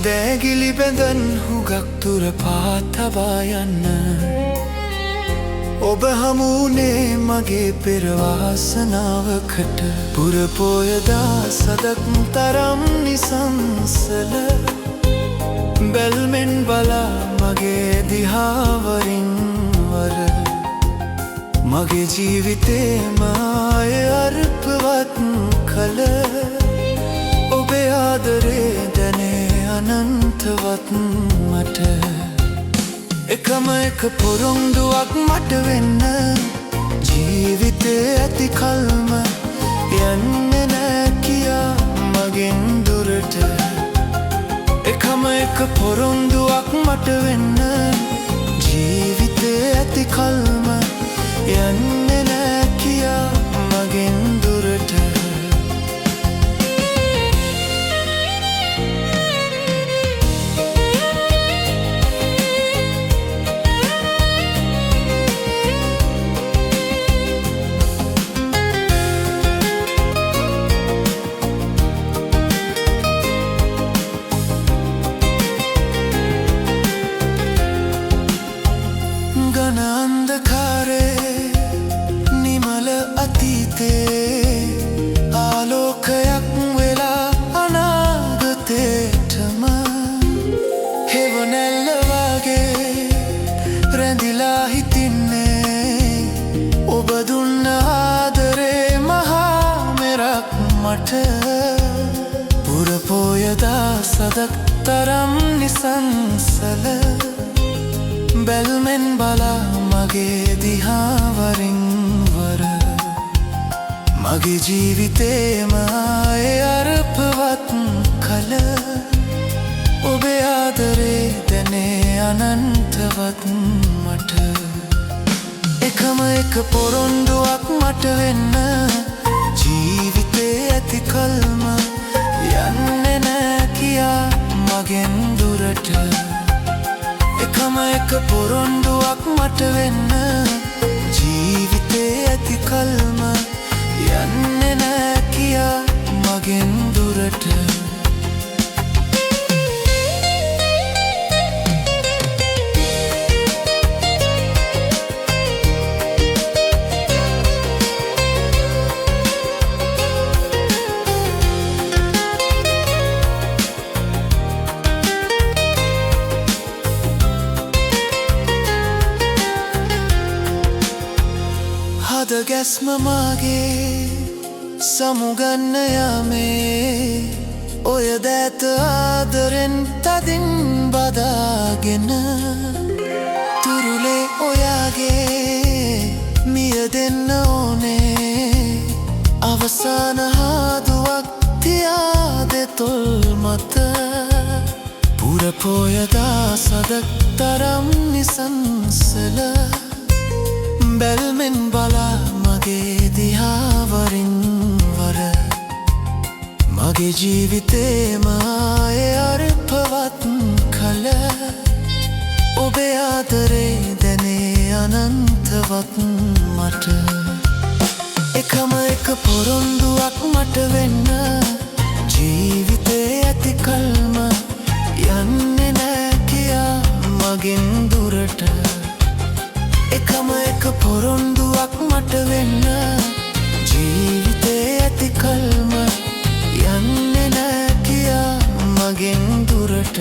දෑගිලි බැඳන් හුඟක් දුර පාතවා යන්න ඔබ හමුුණේ මගේ පෙරවාසනාවකට පුරපෝයදා සදක් තරම් නිසංසල බැල්මෙන් බලා මගේ දිහාවරින් වර මගේ ජීවිතේම ආය අර්පවත් කළ ඔබේ ආදරේ දැනේ අනන්තවත් මට එකම එක පොරොන්දුවක් මට වෙන්න ජීවිතේ ඇති කල්ම යන්නේ නෑ කියා මගෙන් දුරට එකම එක පොරොන්දුවක් මට වෙන්න ජීවිතේ ඇති කල්ම යන්නේ නෑ කියා මගෙන් දුරට ආලෝකයක් වෙලා අනාගතේටම හෙවනැල්ල වගේ රැඳිලා හිටින්නේ ඔබ දුන්න ආදරේ මහා මෙරක් මට පුරපෝයදා සදක් තරම් නිසංසල බැල්මෙන් බලා මගේ දිහාවරින් වර මගේ ජීවිතේම ආය අර්පවත් කළ ඔබේ ආදරේ දැනේ අනන්තවත් මට එකම එක පොරොන්දුවක් මට වෙන්න ජීවිතේ ඇති කල්ම යන්නේ නෑ කියා මගෙන් දුරට එකම එක පොරොන්දුවක් මට වෙන්න ජීවිතේ ඇති කල්ම යන්නේ නෑ කියා මගෙන් දුරට හද ගැස්ම මාගේ සමුගන්න යාමේ ඔය දෑත ආදරෙන් තදින් බදාගෙන තුරුලේ ඔයාගේ මිය දෙන්න ඕනේ අවසාන හාදුවක් තියාද තොල් මත පුරපෝයදා සදක් තරම් නිසංසල බැල්මෙන් බලා මගේ දිහාවරින් වර මගේ ජීවිතේම ආය අර්පවත් කළ ඔබේ ආදරේ දැනේ අනන්තවත් මට එකම එක පොරොන්දුවක් මට වෙන්න ජීවිතේ ඇති කල්ම යන්නේ නෑ කියා මගෙන් දුරට එකම එක පොරොන්දුවක් මට වෙන්න ජීවිතේ ඇති කල්ම යන්නේ නෑ කියා මගෙන් දුරට